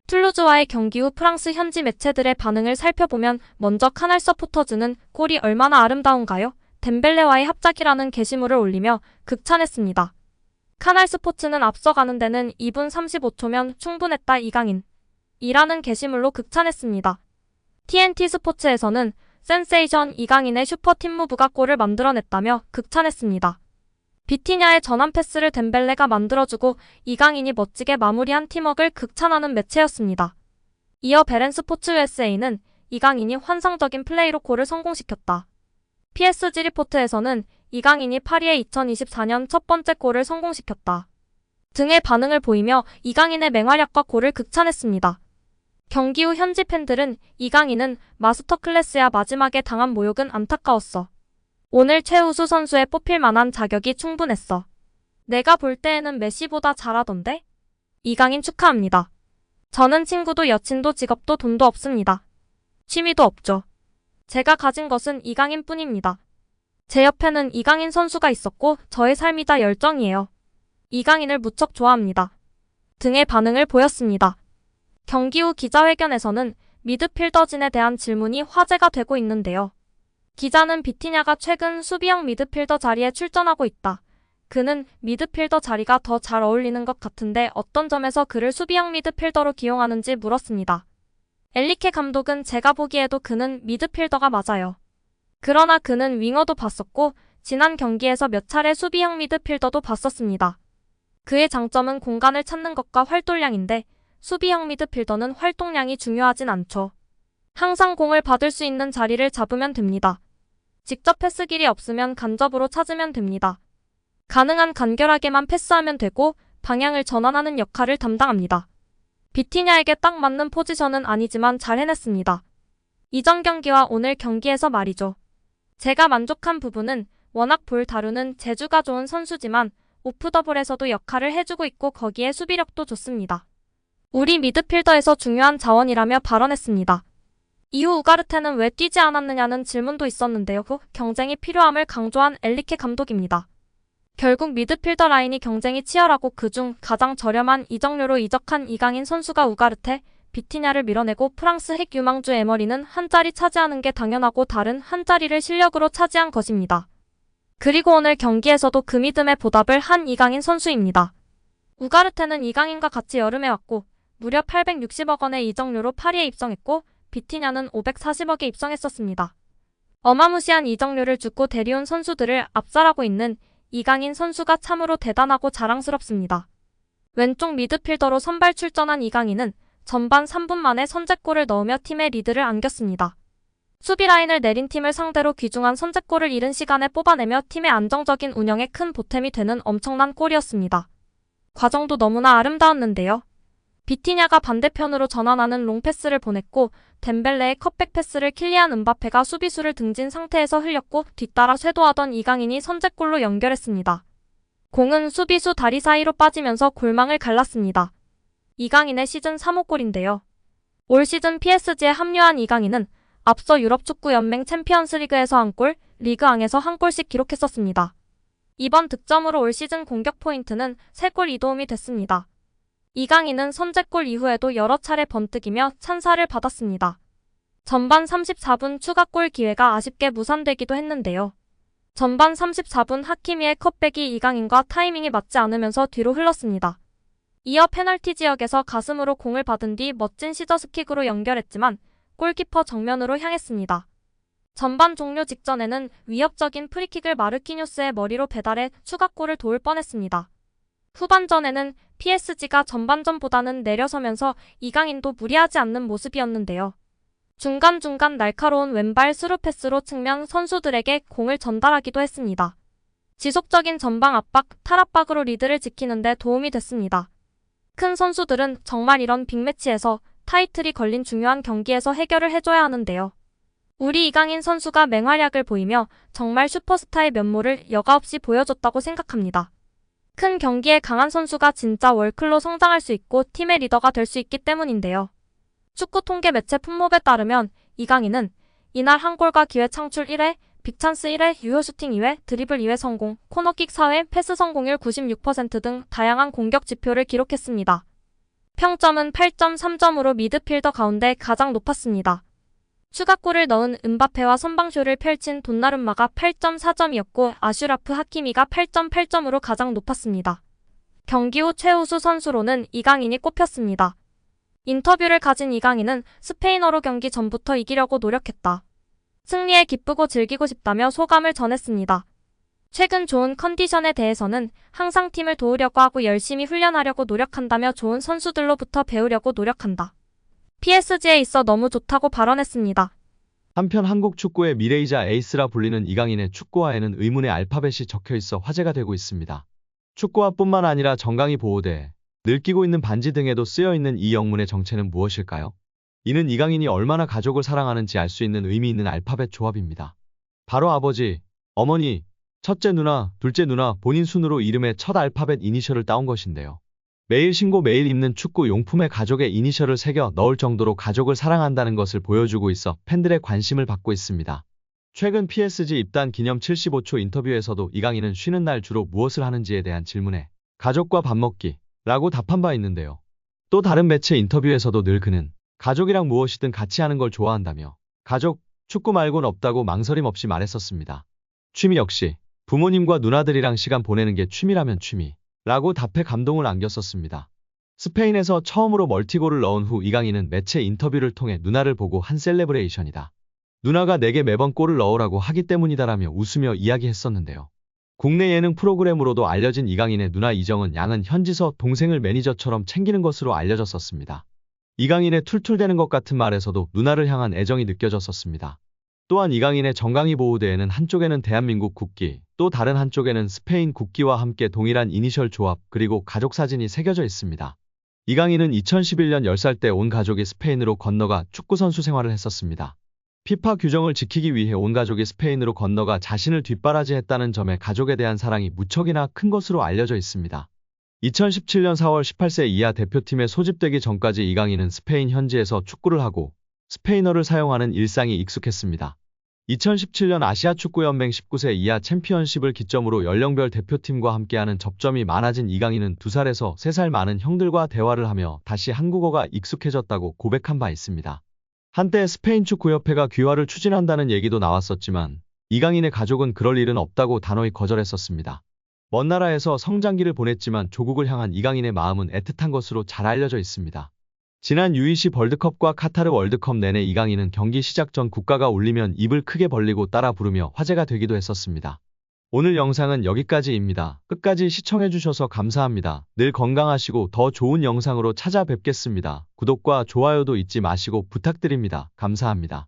툴루즈와의 경기 후 프랑스 현지 매체들의 반응을 살펴보면 먼저 카날 서포터즈는 골이 얼마나 아름다운가요? 덴벨레와의 합작이라는 게시물을 올리며 극찬했습니다. 카날 스포츠는 앞서가는 데는 2분 35초면 충분했다 이강인 이라는 게시물로 극찬했습니다. TNT 스포츠에서는 센세이션 이강인의 슈퍼 팀무브가 골을 만들어냈다며 극찬했습니다. 비티냐의 전환 패스를 덴벨레가 만들어주고 이강인이 멋지게 마무리한 팀워크를 극찬하는 매체였습니다. 이어 베렌 스포츠 USA는 이강인이 환상적인 플레이로 골을 성공시켰다. PSG 리포트에서는 이강인이 파리의 2024년 첫 번째 골을 성공시켰다. 등의 반응을 보이며 이강인의 맹활약과 골을 극찬했습니다. 경기 후 현지 팬들은 이강인은 마스터 클래스야 마지막에 당한 모욕은 안타까웠어. 오늘 최우수 선수에 뽑힐 만한 자격이 충분했어. 내가 볼 때에는 메시보다 잘하던데? 이강인 축하합니다. 저는 친구도 여친도 직업도 돈도 없습니다. 취미도 없죠. 제가 가진 것은 이강인 뿐입니다. 제 옆에는 이강인 선수가 있었고 저의 삶이 다 열정이에요. 이강인을 무척 좋아합니다. 등의 반응을 보였습니다. 경기 후 기자회견에서는 미드필더진에 대한 질문이 화제가 되고 있는데요. 기자는 비티냐가 최근 수비형 미드필더 자리에 출전하고 있다. 그는 미드필더 자리가 더 잘 어울리는 것 같은데 어떤 점에서 그를 수비형 미드필더로 기용하는지 물었습니다. 엘리케 감독은 제가 보기에도 그는 미드필더가 맞아요. 그러나 그는 윙어도 봤었고 지난 경기에서 몇 차례 수비형 미드필더도 봤었습니다. 그의 장점은 공간을 찾는 것과 활동량인데 수비형 미드필더는 활동량이 중요하진 않죠. 항상 공을 받을 수 있는 자리를 잡으면 됩니다. 직접 패스 길이 없으면 간접으로 찾으면 됩니다. 가능한 간결하게만 패스하면 되고 방향을 전환하는 역할을 담당합니다. 비티냐에게 딱 맞는 포지션은 아니지만 잘 해냈습니다. 이전 경기와 오늘 경기에서 말이죠. 제가 만족한 부분은 워낙 볼 다루는 재주가 좋은 선수지만 오프더블에서도 역할을 해주고 있고 거기에 수비력도 좋습니다. 우리 미드필더에서 중요한 자원이라며 발언했습니다. 이후 우가르테는 왜 뛰지 않았느냐는 질문도 있었는데요. 경쟁이 필요함을 강조한 엘리케 감독입니다. 결국 미드필더 라인이 경쟁이 치열하고 그중 가장 저렴한 이적료로 이적한 이강인 선수가 우가르테, 비티냐를 밀어내고 프랑스 핵 유망주 에머리는 한 자리 차지하는 게 당연하고 다른 한 자리를 실력으로 차지한 것입니다. 그리고 오늘 경기에서도 그 믿음에 보답을 한 이강인 선수입니다. 우가르테는 이강인과 같이 여름에 왔고 무려 860억 원의 이적료로 파리에 입성했고 비티냐는 540억에 입성했었습니다. 어마무시한 이적료를 주고 데려온 선수들을 압살하고 있는 이강인 선수가 참으로 대단하고 자랑스럽습니다. 왼쪽 미드필더로 선발 출전한 이강인은 전반 3분 만에 선제골을 넣으며 팀의 리드를 안겼습니다. 수비 라인을 내린 팀을 상대로 귀중한 선제골을 이른 시간에 뽑아내며 팀의 안정적인 운영에 큰 보탬이 되는 엄청난 골이었습니다. 과정도 너무나 아름다웠는데요. 비티냐가 반대편으로 전환하는 롱패스를 보냈고 덴벨레의 컷백 패스를 킬리안 음바페가 수비수를 등진 상태에서 흘렸고 뒤따라 쇄도하던 이강인이 선제골로 연결했습니다. 공은 수비수 다리 사이로 빠지면서 골망을 갈랐습니다. 이강인의 시즌 3호 골인데요. 올 시즌 PSG에 합류한 이강인은 앞서 유럽축구연맹 챔피언스리그에서 한 골, 리그앙에서 한 골씩 기록했었습니다. 이번 득점으로 올 시즌 공격 포인트는 3골 이도움이 됐습니다. 이강인은 선제골 이후에도 여러 차례 번뜩이며 찬사를 받았습니다. 전반 34분 추가골 기회가 아쉽게 무산되기도 했는데요. 전반 34분 하키미의 컷백이 이강인과 타이밍이 맞지 않으면서 뒤로 흘렀습니다. 이어 페널티 지역에서 가슴으로 공을 받은 뒤 멋진 시저스킥으로 연결했지만 골키퍼 정면으로 향했습니다. 전반 종료 직전에는 위협적인 프리킥을 마르키뉴스의 머리로 배달해 추가골을 도울 뻔했습니다. 후반전에는 PSG가 전반전보다는 내려서면서 이강인도 무리하지 않는 모습이었는데요. 중간중간 날카로운 왼발 스루 패스로 측면 선수들에게 공을 전달하기도 했습니다. 지속적인 전방 압박, 탈압박으로 리드를 지키는 데 도움이 됐습니다. 큰 선수들은 정말 이런 빅매치에서 타이틀이 걸린 중요한 경기에서 해결을 해줘야 하는데요. 우리 이강인 선수가 맹활약을 보이며 정말 슈퍼스타의 면모를 여과없이 보여줬다고 생각합니다. 큰 경기에 강한 선수가 진짜 월클로 성장할 수 있고 팀의 리더가 될 수 있기 때문인데요. 축구 통계 매체 풋몹에 따르면 이강인은 이날 한 골과 기회 창출 1회, 빅찬스 1회, 유효 슈팅 2회, 드리블 2회 성공, 코너킥 4회, 패스 성공률 96% 등 다양한 공격 지표를 기록했습니다. 평점은 8.3점으로 미드필더 가운데 가장 높았습니다. 추가골을 넣은 은바페와 선방쇼를 펼친 돈나룸마가 8.4점이었고 아슈라프 하키미가 8.8점으로 가장 높았습니다. 경기 후 최우수 선수로는 이강인이 꼽혔습니다. 인터뷰를 가진 이강인은 스페인어로 경기 전부터 이기려고 노력했다. 승리에 기쁘고 즐기고 싶다며 소감을 전했습니다. 최근 좋은 컨디션에 대해서는 항상 팀을 도우려고 하고 열심히 훈련하려고 노력한다며 좋은 선수들로부터 배우려고 노력한다. PSG에 있어 너무 좋다고 발언했습니다. 한편 한국 축구의 미래이자 에이스라 불리는 이강인의 축구화에는 의문의 알파벳이 적혀있어 화제가 되고 있습니다. 축구화뿐만 아니라 정강이 보호대, 늘 끼고 있는 반지 등에도 쓰여있는 이 영문의 정체는 무엇일까요? 이는 이강인이 얼마나 가족을 사랑하는지 알 수 있는 의미 있는 알파벳 조합입니다. 바로 아버지, 어머니, 첫째 누나, 둘째 누나 본인 순으로 이름의 첫 알파벳 이니셜을 따온 것인데요. 매일 신고 매일 입는 축구 용품에 가족의 이니셜을 새겨 넣을 정도로 가족을 사랑한다는 것을 보여주고 있어 팬들의 관심을 받고 있습니다. 최근 PSG 입단 기념 75초 인터뷰에서도 이강인은 쉬는 날 주로 무엇을 하는지에 대한 질문에 가족과 밥 먹기 라고 답한 바 있는데요. 또 다른 매체 인터뷰에서도 늘 그는 가족이랑 무엇이든 같이 하는 걸 좋아한다며 가족, 축구 말곤 없다고 망설임 없이 말했었습니다. 취미 역시 부모님과 누나들이랑 시간 보내는 게 취미라면 취미 라고 답해 감동을 안겼었습니다. 스페인에서 처음으로 멀티골을 넣은 후 이강인은 매체 인터뷰를 통해 누나를 보고 한 셀레브레이션이다. 누나가 내게 매번 골을 넣으라고 하기 때문이다라며 웃으며 이야기했었는데요. 국내 예능 프로그램으로도 알려진 이강인의 누나 이정은 양은 현지서 동생을 매니저처럼 챙기는 것으로 알려졌었습니다. 이강인의 툴툴대는 것 같은 말에서도 누나를 향한 애정이 느껴졌었습니다. 또한 이강인의 정강이 보호대에는 한쪽에는 대한민국 국기, 또 다른 한쪽에는 스페인 국기와 함께 동일한 이니셜 조합 그리고 가족 사진이 새겨져 있습니다. 이강인은 2011년 10살 때 온 가족이 스페인으로 건너가 축구선수 생활을 했었습니다. 피파 규정을 지키기 위해 온 가족이 스페인으로 건너가 자신을 뒷바라지했다는 점에 가족에 대한 사랑이 무척이나 큰 것으로 알려져 있습니다. 2017년 4월 18세 이하 대표팀에 소집되기 전까지 이강인은 스페인 현지에서 축구를 하고 스페인어를 사용하는 일상이 익숙했습니다. 2017년 아시아축구연맹 19세 이하 챔피언십을 기점으로 연령별 대표팀과 함께하는 접점이 많아진 이강인은 2살에서 3살 많은 형들과 대화를 하며 다시 한국어가 익숙해졌다고 고백한 바 있습니다. 한때 스페인 축구협회가 귀화를 추진한다는 얘기도 나왔었지만 이강인의 가족은 그럴 일은 없다고 단호히 거절했었습니다. 먼 나라에서 성장기를 보냈지만 조국을 향한 이강인의 마음은 애틋한 것으로 잘 알려져 있습니다. 지난 UEC 월드컵과 카타르 월드컵 내내 이강인은 경기 시작 전 국가가 울리면 입을 크게 벌리고 따라 부르며 화제가 되기도 했었습니다. 오늘 영상은 여기까지입니다. 끝까지 시청해주셔서 감사합니다. 늘 건강하시고 더 좋은 영상으로 찾아뵙겠습니다. 구독과 좋아요도 잊지 마시고 부탁드립니다. 감사합니다.